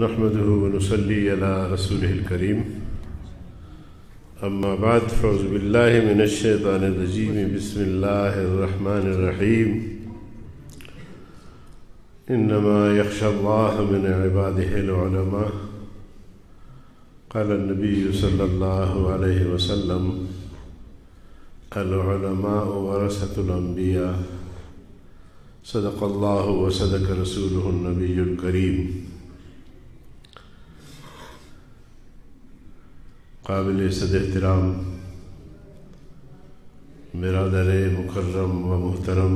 نحمده ونصلي على رسوله الكريم أما بعد فأعوذ بالله من الشيطان الرجيم بسم الله الرحمن الرحيم إنما يخشى الله من عباده العلماء قال النبي صلى الله عليه وسلم العلماء ورثة الأنبياء صدق الله وصدق رسوله النبي الكريم قابل صد احترام برادر مکرم و محترم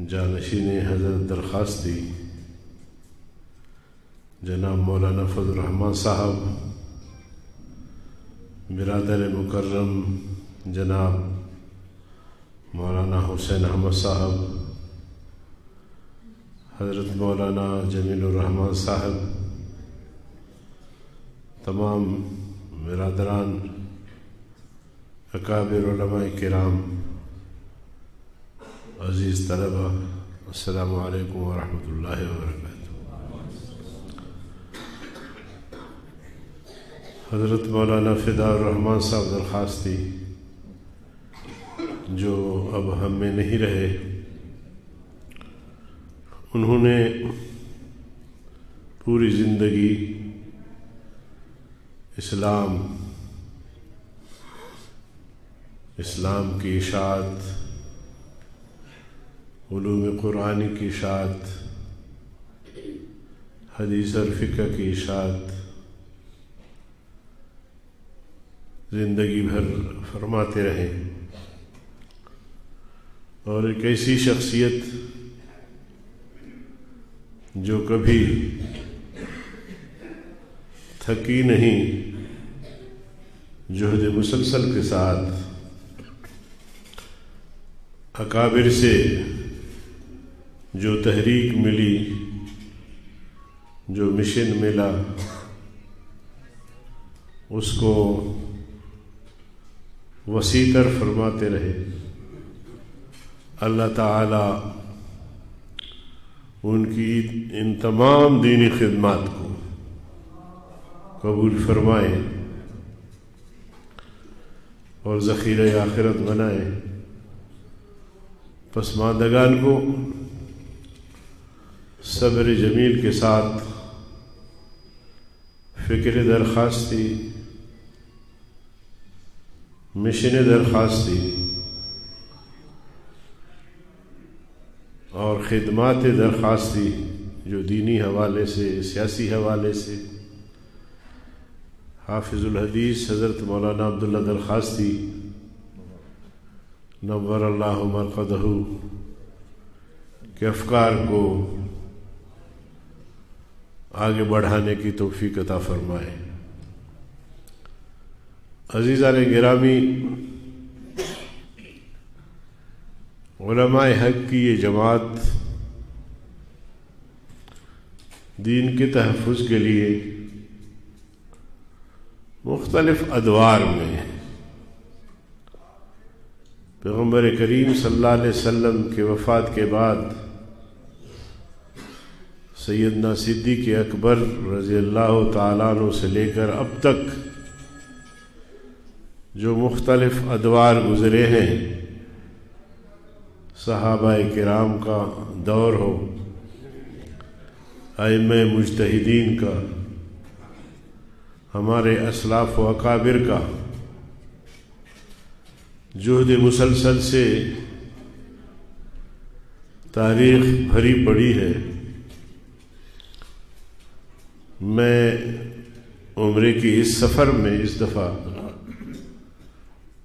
جانشین حضرت درخواستی جناب مولانا فضل الرحمان صاحب، برادر مکرم جناب مولانا حسین احمد صاحب، حضرت مولانا جمیل الرحمان صاحب، تمام برادران، اکابر علماء کرام، عزیز طلبہ، السلام علیکم ورحمۃ اللہ وبرکاتہ۔ حضرت مولانا فدا الرحمان صاحب درخواستی جو اب ہم میں نہیں رہے، انہوں نے پوری زندگی اسلام کی اشاعت، علوم قرآنی کی اشاعت، حدیث اور فقہ کی اشاعت زندگی بھر فرماتے رہے، اور ایک ایسی شخصیت جو کبھی تھکی نہیں، جہد مسلسل کے ساتھ اکابر سے جو تحریک ملی، جو مشن ملا، اس کو وسیع تر فرماتے رہے۔ اللہ تعالی ان کی ان تمام دینی خدمات کو قبول فرمائے اور ذخیرہ آخرت بنائے۔ پسماندگان کو صبر جمیل کے ساتھ فکر درخواستی، مشن درخواستی اور خدمات درخواستی جو دینی حوالے سے، سیاسی حوالے سے، حافظ الحدیث حضرت مولانا عبداللہ درخواستی نور اللہ مرقدہ کے افکار کو آگے بڑھانے کی توفیق عطا فرمائے۔ عزیزان گرامی، علماء حق کی یہ جماعت دین کے تحفظ کے لیے مختلف ادوار میں پیغمبر کریم صلی اللہ علیہ وسلم کے وفات کے بعد سیدنا صدیق اکبر رضی اللہ تعالیٰ عنہ سے لے کر اب تک جو مختلف ادوار گزرے ہیں، صحابہ کرام کا دور ہو، ائمہ مجتہدین کا، ہمارے اسلاف و اکابر کا جہد مسلسل سے تاریخ بھری پڑی ہے۔ میں عمرے کی اس سفر میں اس دفعہ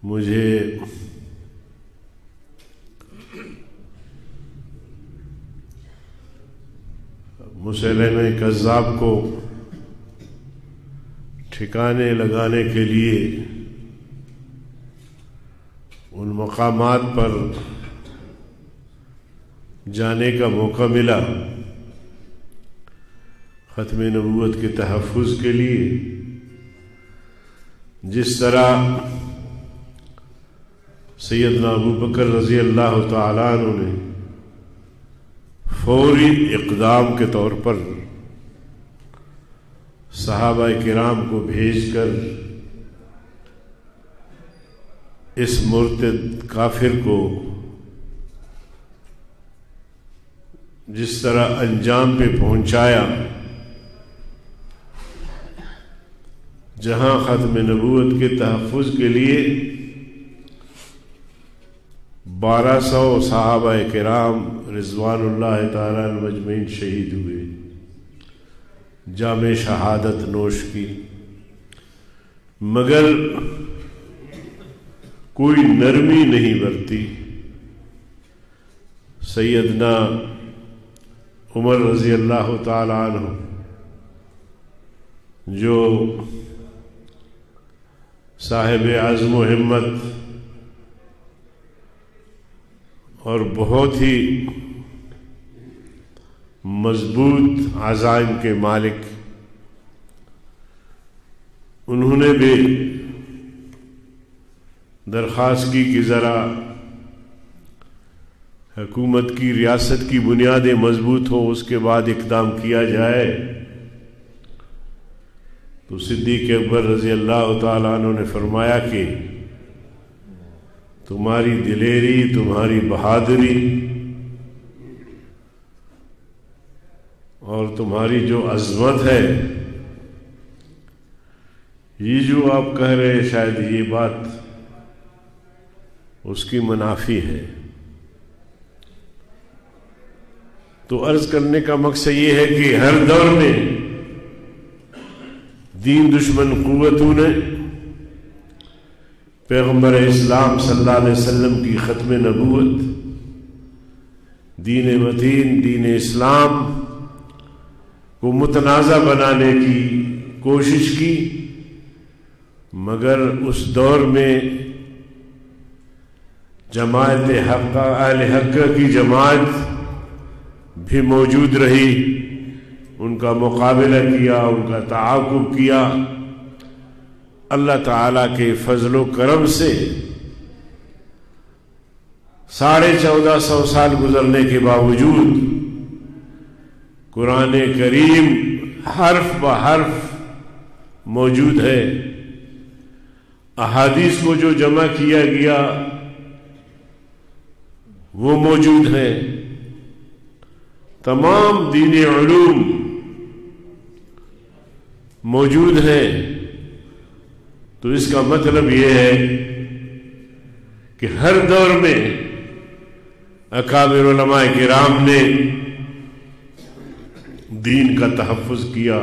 مجھے مسیلمہ کذاب کو ٹھکانے لگانے کے لیے ان مقامات پر جانے کا موقع ملا، ختم نبوت کے تحفظ کے لیے۔ جس طرح سیدنا ابو بکر رضی اللہ تعالیٰ عنہ نے فوری اقدام کے طور پر صحابہ کرام کو بھیج کر اس مرتد کافر کو جس طرح انجام پہ پہنچایا، جہاں ختم نبوت کے تحفظ کے لیے 1200 صحابہ کرام رضوان اللہ تعالی مجمعین شہید ہوئے، جام شہادت نوش کی، مگر کوئی نرمی نہیں برتی۔ سیدنا عمر رضی اللہ تعالی عنہ جو صاحب عزم و ہمت اور بہت ہی مضبوط عزائم کے مالک، انہوں نے بھی درخواست کی کہ ذرا حکومت کی، ریاست کی بنیادیں مضبوط ہوں، اس کے بعد اقدام کیا جائے۔ تو صدیق اکبر رضی اللہ تعالیٰ عنہ نے فرمایا کہ تمہاری دلیری، تمہاری بہادری اور تمہاری جو عظمت ہے، یہ جو آپ کہہ رہے ہیں، شاید یہ بات اس کی منافی ہے۔ تو عرض کرنے کا مقصد یہ ہے کہ ہر دور میں دین دشمن قوتوں نے پیغمبر اسلام صلی اللہ علیہ وسلم کی ختم نبوت، دین متین، دین اسلام کو متنازع بنانے کی کوشش کی، مگر اس دور میں جماعت حق، اہل حق کی جماعت بھی موجود رہی، ان کا مقابلہ کیا، ان کا تعاقب کیا۔ اللہ تعالیٰ کے فضل و کرم سے 1450 سال گزرنے کے باوجود قرآن کریم حرف بحرف موجود ہے، احادیث کو جو جمع کیا گیا وہ موجود ہے، تمام دینی علوم موجود ہیں۔ تو اس کا مطلب یہ ہے کہ ہر دور میں اکابر علماء کرام نے دین کا تحفظ کیا،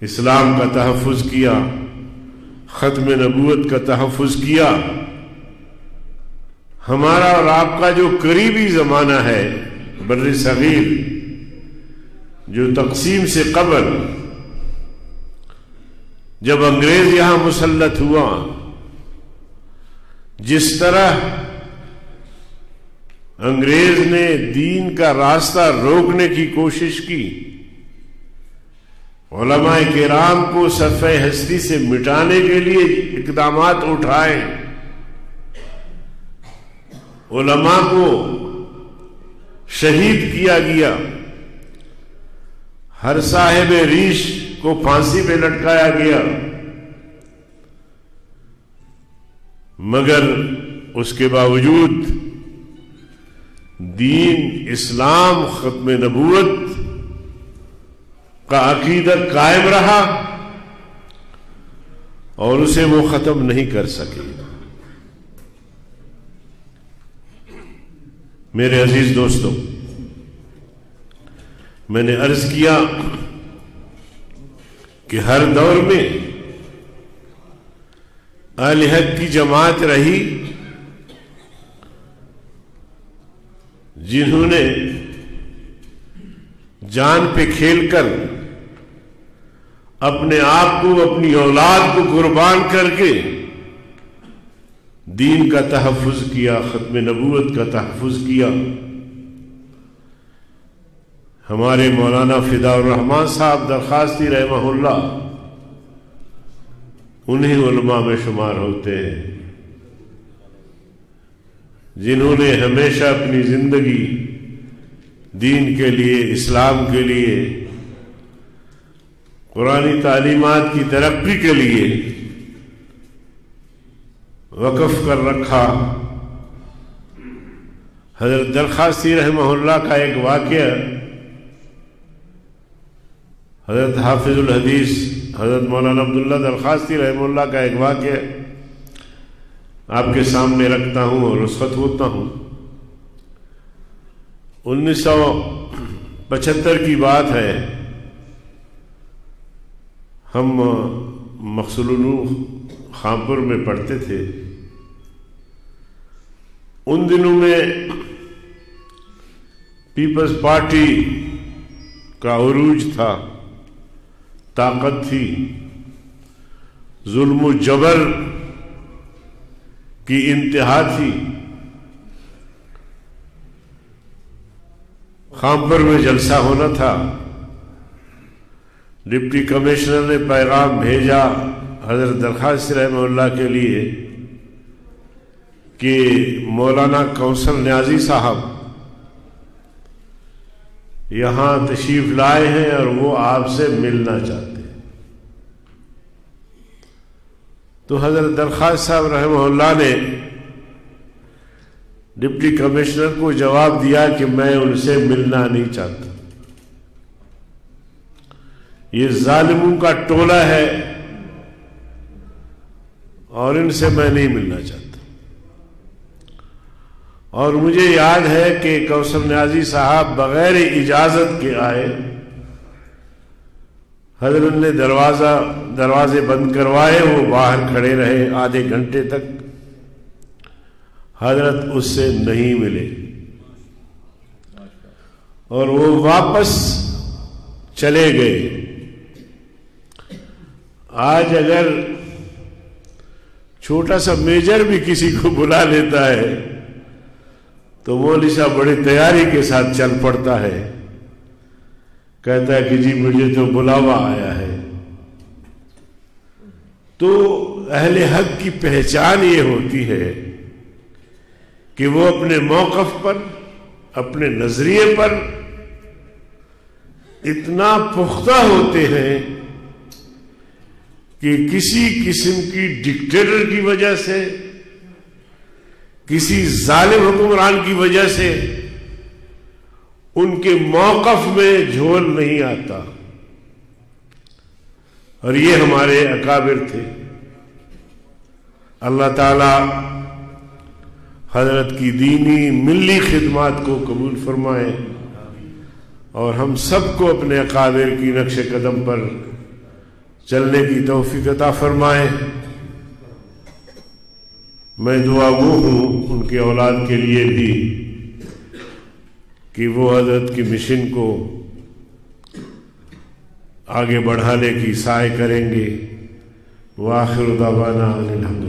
اسلام کا تحفظ کیا، ختم نبوت کا تحفظ کیا۔ ہمارا اور آپ کا جو قریبی زمانہ ہے بر صغیر، جو تقسیم سے قبل جب انگریز یہاں مسلط ہوا، جس طرح انگریز نے دین کا راستہ روکنے کی کوشش کی، علماء کرام کو صفحہ ہستی سے مٹانے کے لیے اقدامات اٹھائے، علماء کو شہید کیا گیا، ہر صاحب ریش کو پھانسی پہ لٹکایا گیا، مگر اس کے باوجود دین اسلام، ختم نبوت کا عقیدہ قائم رہا اور اسے وہ ختم نہیں کر سکے۔ میرے عزیز دوستوں، میں نے عرض کیا کہ ہر دور میں اہل حق کی جماعت رہی، جنہوں نے جان پہ کھیل کر اپنے آپ کو، اپنی اولاد کو قربان کر کے دین کا تحفظ کیا، ختم نبوت کا تحفظ کیا۔ ہمارے مولانا فدا الرحمان صاحب درخواستی رحمہ اللہ انہیں علماء میں شمار ہوتے ہیں جنہوں نے ہمیشہ اپنی زندگی دین کے لیے، اسلام کے لیے، قرآنی تعلیمات کی ترقی کے لیے وقف کر رکھا۔ حضرت درخواستی رحمہ اللہ کا ایک واقعہ، حضرت حافظ الحدیث حضرت مولانا عبداللہ درخواستی رحمہ اللہ کا ایک واقعہ آپ کے سامنے رکھتا ہوں اور رخصت ہوتا ہوں۔ 1975 کی بات ہے، ہم مقصد النور خانپور میں پڑھتے تھے۔ ان دنوں میں پیپلز پارٹی کا عروج تھا، طاقت تھی، ظلم و جبر کی انتہا تھی۔ خانپور میں جلسہ ہونا تھا۔ ڈپٹی کمشنر نے پیغام بھیجا حضرت درخواستی رحمہ اللہ کے لیے کہ مولانا کوثر نیازی صاحب یہاں تشریف لائے ہیں اور وہ آپ سے ملنا چاہتے ہیں۔ تو حضرت درخواست صاحب رحمہ اللہ نے ڈپٹی کمشنر کو جواب دیا کہ میں ان سے ملنا نہیں چاہتا، یہ ظالموں کا ٹولہ ہے اور ان سے میں نہیں ملنا چاہتا۔ اور مجھے یاد ہے کہ کوثر نیازی صاحب بغیر اجازت کے آئے، حضرت نے دروازے بند کروائے، وہ باہر کھڑے رہے آدھے گھنٹے تک، حضرت اس سے نہیں ملے اور وہ واپس چلے گئے۔ آج اگر چھوٹا سا میجر بھی کسی کو بلا لیتا ہے تو مولوی صاحب بڑی تیاری کے ساتھ چل پڑتا ہے، کہتا ہے کہ جی مجھے تو بلاوا آیا ہے۔ تو اہل حق کی پہچان یہ ہوتی ہے کہ وہ اپنے موقف پر، اپنے نظریے پر اتنا پختہ ہوتے ہیں کہ کسی قسم کی ڈکٹیٹر کی وجہ سے، کسی ظالم حکمران کی وجہ سے ان کے موقف میں جھول نہیں آتا۔ اور یہ ہمارے اکابر تھے۔ اللہ تعالی حضرت کی دینی ملی خدمات کو قبول فرمائے اور ہم سب کو اپنے اکابر کی نقش قدم پر چلنے کی توفیق عطا فرمائے۔ میں دعا گو ہوں ان کے اولاد کے لیے بھی کہ وہ حضرت کی مشن کو آگے بڑھانے کی سعی کریں گے۔ وآخر دعوانا الحمدللہ۔